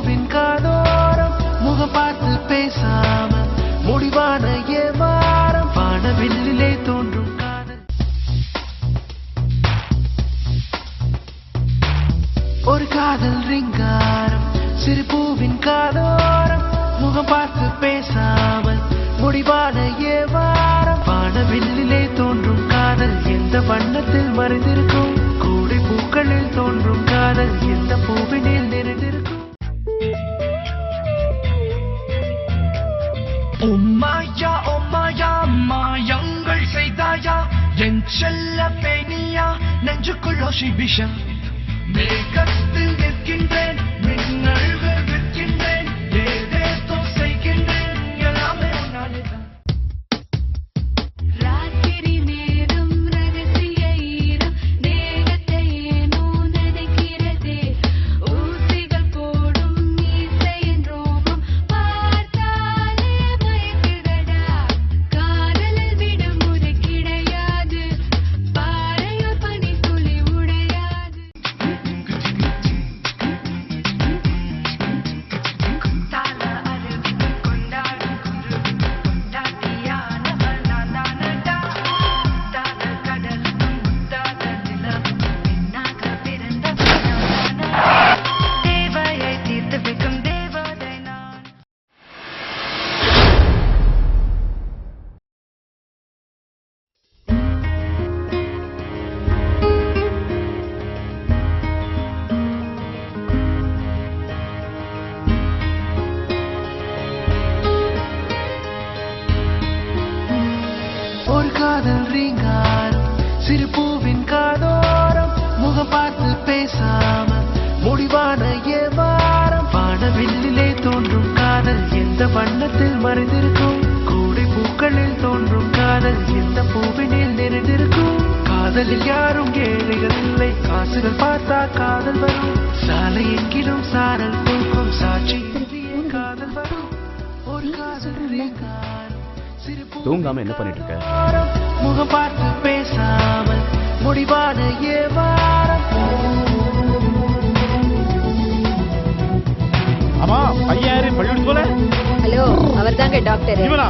பூவின் காதோரம் முகம் பார்த்து பேசாமல் முடிவான ஏமாறம் வானவில்லிலே தோன்றும் காதல். ஒரு காதல் ரிங்காரம் சிறு பூவின் காதோரம் முகம் பார்த்து பேசாமல் முடிவான ஏமாறம் வானவில்லிலே தோன்றும் காதல். எந்த வண்ணத்தில் மறைந்திருக்கும் கூடை பூக்களில் தோன்றும் காதல் எந்த பூவினில் நிறைந்திருக்கும். உம்மாயா உம்மாயா மாயங்கள் செய்தாயா என் செல்ல பேணியா நெஞ்சுக்குள் ஓசி விஷம். மேகத்தில் நிற்கின்றேன் மின்னல்கள் விற்கின்றேன் ஏதேதோ செய்கின்றேன் எல்லாமே உன்னாலேதான். ராத்திரி நேரம் ரகசிய ஈரம் தேகத்தை ஏனோ நனைக்கிறதே. ஊசிகள் போடும் மீசையின் ரோமம் பார்த்தாலே மயக்குதடா. காதலில் விடுமுறை கிடையாது, பாறையில் பனி துளி உடையாது. தாள அருவி கொண்டாடும் கொண்டாட்டியானவள் நான் தானடா. தாள கடலுக்கும் முத்தாத நிலவுக்கும் பெண்ணாக பிறந்தவள் நான் தானடா. தேவையை தீர்த்து வைக்கும் தேவதை நான். ஒரு காதல் ரீங்காரம் சிறு பூவின் காதோரம் முகம் பார்த்து பேசாமல் முடிவான ஏமாறம் வானவில்லிலே தோன்றும் காதல் எந்த வண்ணத்தில் மறைந்திருக்கும் கூடை பூக்களில் தோன்றும் காதல் எந்த பூவினில் நிறைந்திருக்கும். காதலில் யாரும் ஏழைகள் இல்லை, காசுகள் பார்த்தா காதல் வரும். சாலை எங்கிலும் சாரல் பூக்கும் சாட்சி காதல் வரும். ஒரு காதல் ரீங்காரம் சிறு பூ தூங்காம என்ன பண்ணிட்டு இருக்க? முகம் பார்த்து பேசாமல் முடிவான ஏமாறம். ஆமா பையன் யாரு பள்ளிக்கூடம் போல? ஹலோ, அவர் தாங்க டாக்டர். இவனா?